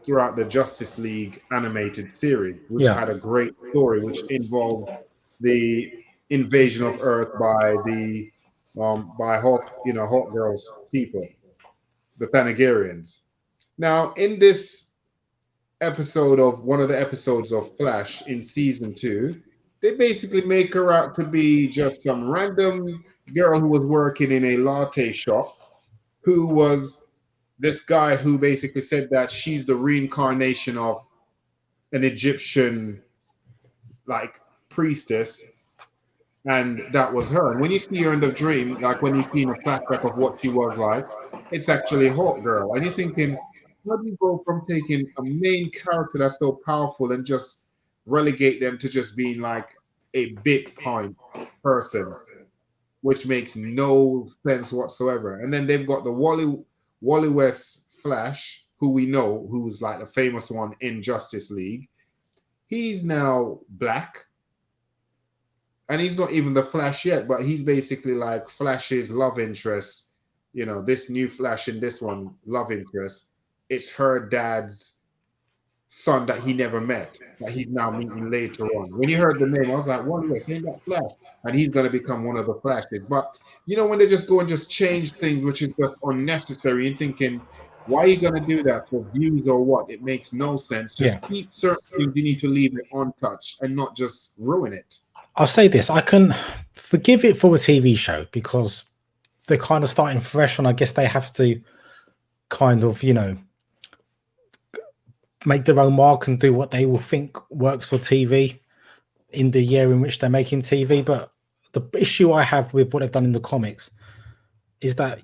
throughout the Justice League animated series, which had a great story, which involved the invasion of Earth by Hawk Girl's people, the Thanagarians. Now, in this episode of one of the episodes of Flash in season 2, they basically make her out to be just some random girl who was working in a latte shop, who was this guy who basically said that she's the reincarnation of an Egyptian like priestess, and that was her. And when you see her in the dream, like when you see in a flashback of what she was like, it's actually a hot girl. And you're thinking, how do you go from taking a main character that's so powerful and just relegate them to just being like a bit point person, which makes no sense whatsoever. And then they've got the Wally West Flash, who we know, who's like the famous one in Justice League. He's now black, and he's not even the Flash yet, but he's basically like Flash's love interest. You know, this new Flash in this one, love interest. It's her dad's son that he never met, that he's now meeting later on. When you heard the name, I was like, "One less, ain't that Flash?" And he's going to become one of the Flashes. But you know, when they just go and just change things, which is just unnecessary, and thinking, why are you going to do that for views or what? It makes no sense. Just keep certain things. You need to leave it untouched and not just ruin it. I'll say this: I can forgive it for a TV show because they're kind of starting fresh, and I guess they have to kind of, you know, make their own mark and do what they will think works for TV in the year in which they're making TV. But the issue I have with what they've done in the comics is that,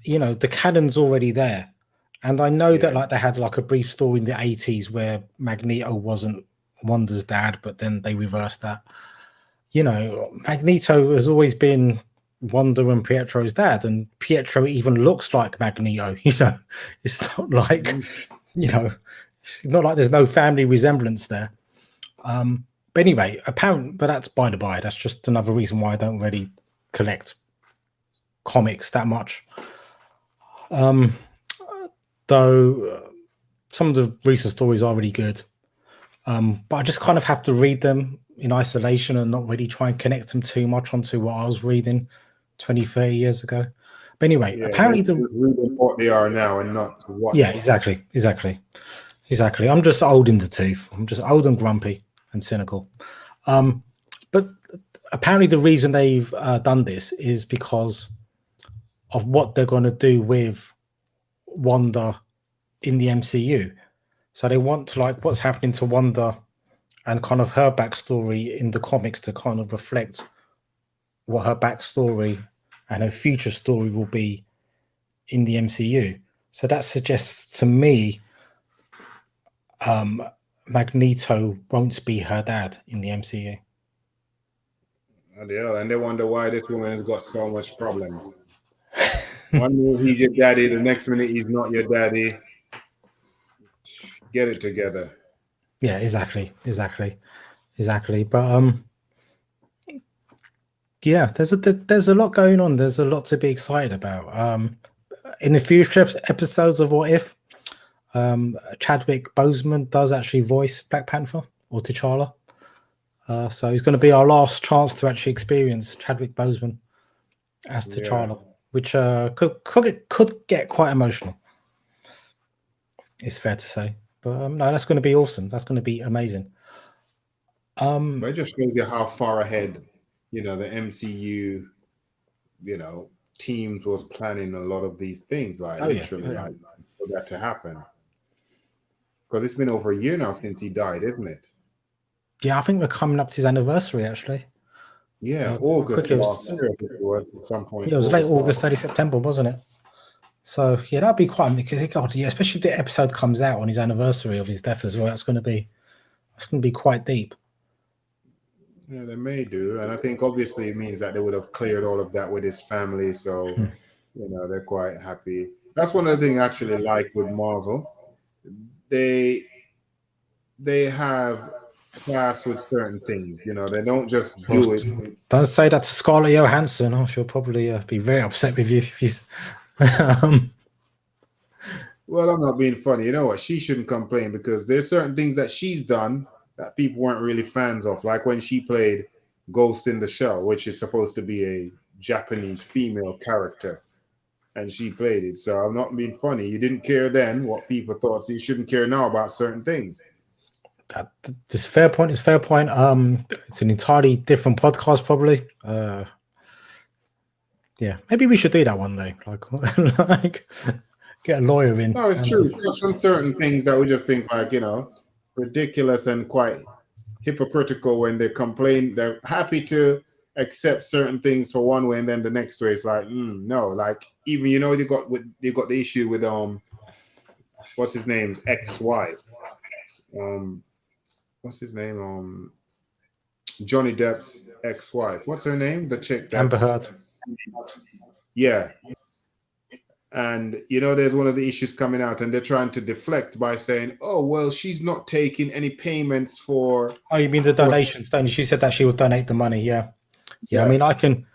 you know, the canon's already there. And I know that like they had like a brief story in the 80s where Magneto wasn't Wanda's dad, but then they reversed that. You know, Magneto has always been Wanda and Pietro's dad, and Pietro even looks like Magneto. You know, it's not like, you know, it's not like there's no family resemblance there. But anyway, but that's by the by. That's just another reason why I don't really collect comics that much. Though some of the recent stories are really good. But I just kind of have to read them in isolation and not really try and connect them too much onto what I was reading 20, 30 years ago. But anyway, apparently reading what they are now and not what. Yeah, exactly. I'm just old in the tooth. I'm just old and grumpy and cynical. But apparently the reason they've done this is because of what they're going to do with Wanda in the MCU. So they want to, like, what's happening to Wanda and kind of her backstory in the comics to kind of reflect what her backstory and her future story will be in the MCU. So that suggests to me Magneto won't be her dad in the MCU. And they wonder why this woman has got so much problems. One minute he's your daddy, the next minute he's not your daddy. Get it together. Yeah, exactly. But yeah, there's a lot going on. There's a lot to be excited about. In the future episodes of What If, Chadwick Boseman does actually voice Black Panther or T'Challa. So he's going to be our last chance to actually experience Chadwick Boseman as T'Challa, which could get quite emotional. It's fair to say. But no, that's going to be awesome. That's going to be amazing. But it just shows you how far ahead, you know, the MCU, you know, teams was planning a lot of these things, like like for that to happen. Because it's been over a year now since he died, isn't it? Yeah, I think we're coming up to his anniversary, actually. Yeah, August last year it was at some point. Yeah, it was late August, early September, wasn't it? So yeah, that'd be quite, because especially if the episode comes out on his anniversary of his death as well. That's going to be quite deep. Yeah, they may do, and I think obviously it means that they would have cleared all of that with his family, so you know they're quite happy. That's one of the things I actually like with Marvel. They have class with certain things, you know. They don't just do it. Don't say that to Scarlett Johansson. Oh, she'll probably be very upset with you if he's. Well, I'm not being funny. You know what? She shouldn't complain because there's certain things that she's done that people weren't really fans of, like when she played Ghost in the Shell, which is supposed to be a Japanese female character, and she played it. So I'm not being funny. You didn't care then what people thought, so you shouldn't care now about certain things. This fair point is fair point. It's an entirely different podcast, probably. Yeah, maybe we should do that one day. Like get a lawyer in. No, it's And true. Touch on certain things that we just think like, ridiculous and quite hypocritical when they complain. They're happy to accept certain things for one way, and then the next way it's like, no. Like even you got the issue with what's his name's ex-wife, what's his name, Johnny Depp's ex-wife. What's her name? The chick Amber that's Heard. yeah. And there's one of the issues coming out, and they're trying to deflect by saying, "Oh, well, she's not taking any payments for." Oh, you mean the donations? Don't you? She said that she would donate the money. Yeah. I mean, I can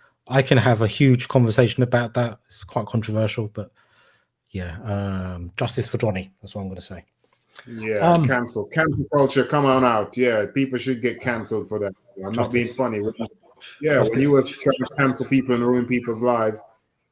have a huge conversation about that. It's quite controversial, but yeah, justice for Johnny. That's what I'm going to say. Yeah, cancel culture. Come on out. Yeah, people should get cancelled for that. I'm not being funny. When you were trying to cancel people and ruin people's lives,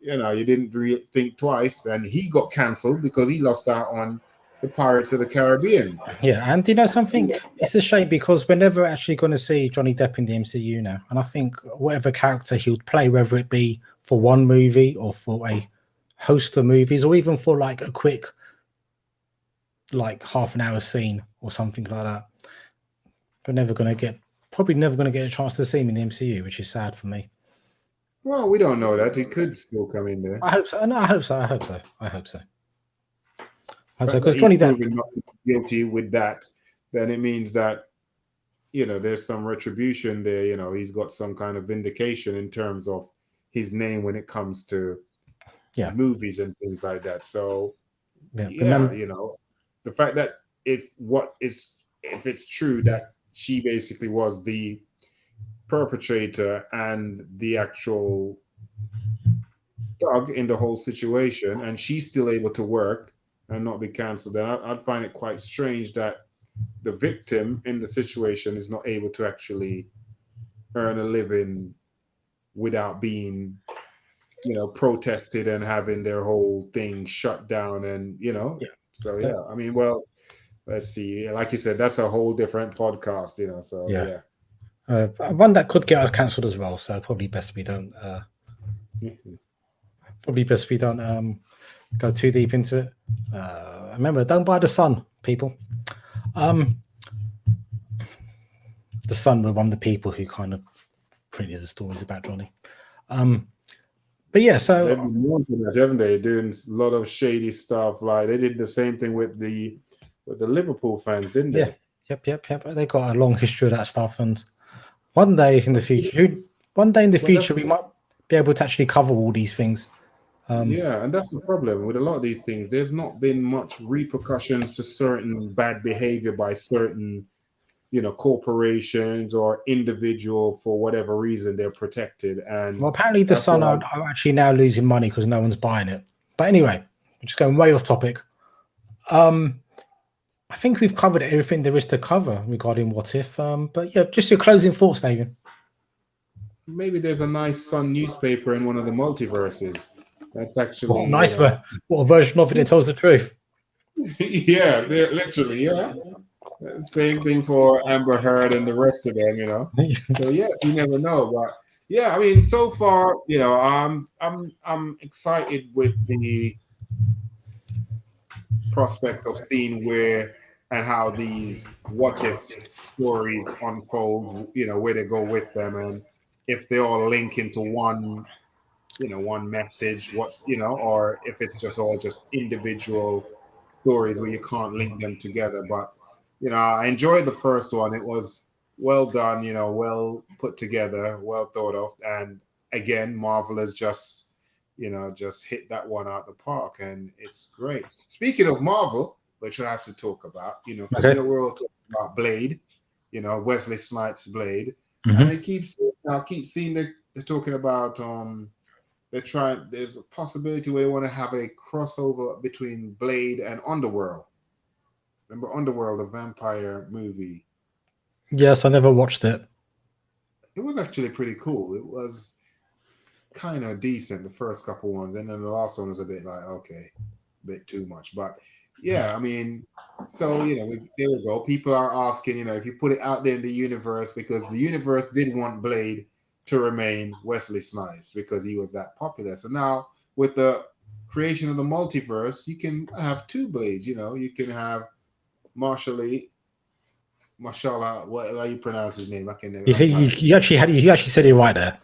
you didn't really think twice, and he got cancelled because he lost out on the Pirates of the Caribbean. Yeah, and do you know something? It's a shame because we're never actually going to see Johnny Depp in the MCU now. And I think whatever character he would play, whether it be for one movie or for a host of movies, or even for like a quick, like half an hour scene or something like that, we're probably never going to get a chance to see him in the MCU, which is sad for me. Well, we don't know that. He could still come in there. I hope so. No, I hope so. Because Johnny Depp not guilty with that, then it means that there's some retribution there. He's got some kind of vindication in terms of his name when it comes to movies and things like that. So the fact that if it's true that she basically was the perpetrator and the actual thug in the whole situation, and she's still able to work and not be cancelled, then I'd find it quite strange that the victim in the situation is not able to actually earn a living without being, protested and having their whole thing shut down. And, so, yeah, I mean, well, let's see. Like you said, that's a whole different podcast, so, yeah. One that could get us cancelled as well, so probably best we don't go too deep into it. Remember, don't buy The Sun, people. The Sun were one of the people who kind of printed the stories about Johnny. But yeah, so they've been wanting that, haven't they? Doing a lot of shady stuff. Like they did the same thing with the Liverpool fans, didn't they? Yep. They got a long history of that stuff, and one day in the future, we might be able to actually cover all these things. Yeah, and that's the problem with a lot of these things. There's not been much repercussions to certain bad behavior by certain, corporations or individual for whatever reason they're protected. And well, apparently the Sun are actually now losing money because no one's buying it. But anyway, we're just going way off topic. I think we've covered everything there is to cover regarding What If. But yeah, just your closing thoughts, David. Maybe there's a nice Sun newspaper in one of the multiverses. That's actually what a version of it that tells the truth. Yeah, they're literally, same thing for Amber Heard and the rest of them, So yes, you never know, but yeah, I mean, so far, I'm excited with the prospects of seeing where and how these what if stories unfold, where they go with them, and if they all link into one message, or if it's just all individual stories where you can't link them together. But I enjoyed the first one. It was well done, well put together, well thought of, and again, Marvel has just hit that one out the park, and it's great. Speaking of Marvel, which I have to talk about, we're all talking about Blade, Wesley Snipes' Blade, and I keep seeing they're talking about there's a possibility where they want to have a crossover between Blade and Underworld. Remember Underworld, the vampire movie? Yes, I never watched it. It was actually pretty cool. It was kind of decent, the first couple ones, and then the last one was a bit like, okay, a bit too much. But yeah, I mean, so there we go. People are asking, if you put it out there in the universe, because the universe did want Blade to remain Wesley Snipes because he was that popular. So now with the creation of the multiverse, you can have two blades. You know, you can have Mashallah, what how you pronounce his name? I can never. You actually said it right there.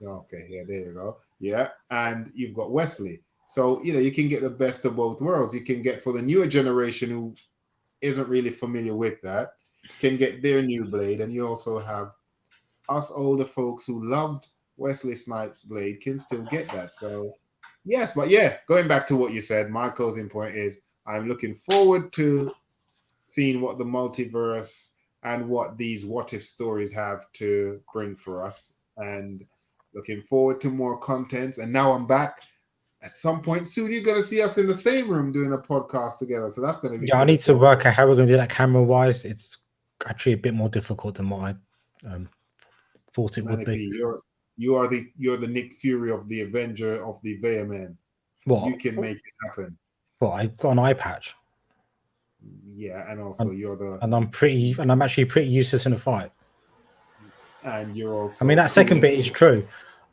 Okay, yeah, there you go. Yeah, and you've got Wesley. So you know you can get the best of both worlds. You can get for the newer generation who isn't really familiar with that, can get their new blade, and you also have us older folks who loved Wesley Snipes' blade can still get that. So yes, but yeah, going back to what you said, my closing point is I'm looking forward to seeing what the multiverse and what these what if stories have to bring for us, and looking forward to more content. And now I'm back. At some point soon, you're going to see us in the same room doing a podcast together. So that's going to be. Yeah, I need to work out how we're going to do that camera wise. It's actually a bit more difficult than what I thought it would be. You're the Nick Fury of the Avenger of the VMN. What? You can make it happen. Well, I've got an eye patch. Yeah, and also I'm actually pretty useless in a fight. And you're also. I mean, that second bit is true.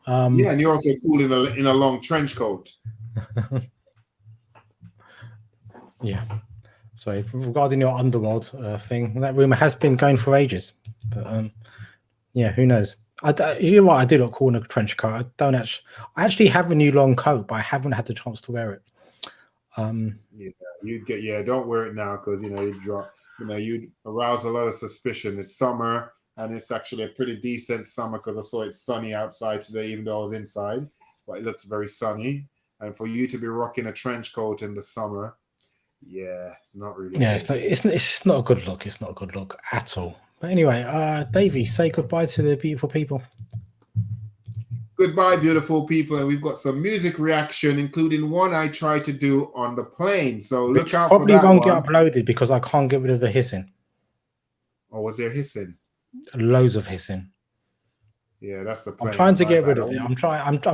Yeah, and you're also cool in a long trench coat. Yeah. So regarding your underworld thing, that rumor has been going for ages. But yeah, who knows? You're right. I do look cool in a trench coat. I actually have a new long coat, but I haven't had the chance to wear it. Yeah, don't wear it now because you'd arouse a lot of suspicion. It's summer. And it's actually a pretty decent summer because I saw it's sunny outside today, even though I was inside. But it looks very sunny. And for you to be rocking a trench coat in the summer, yeah, it's not really. Yeah, it's not a good look. It's not a good look at all. But anyway, Davey, say goodbye to the beautiful people. Goodbye, beautiful people. And we've got some music reaction, including one I tried to do on the plane. So look out for that. Probably won't get uploaded because I can't get rid of the hissing. Or was there hissing? Loads of hissing. Yeah, that's the plan. I'm trying to get rid of it. I'm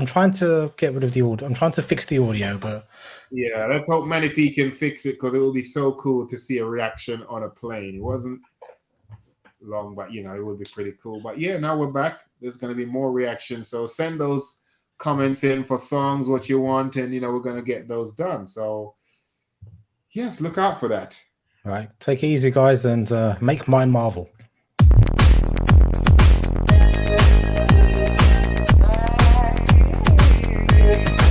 trying to get rid of the audio. I'm trying to fix the audio, but yeah, let's hope many people can fix it because it will be so cool to see a reaction on a plane. It wasn't long, but it would be pretty cool. But yeah, now we're back. There's going to be more reactions. So send those comments in for songs, what you want, and we're going to get those done. So yes, look out for that. All right, take it easy, guys, and make mine Marvel.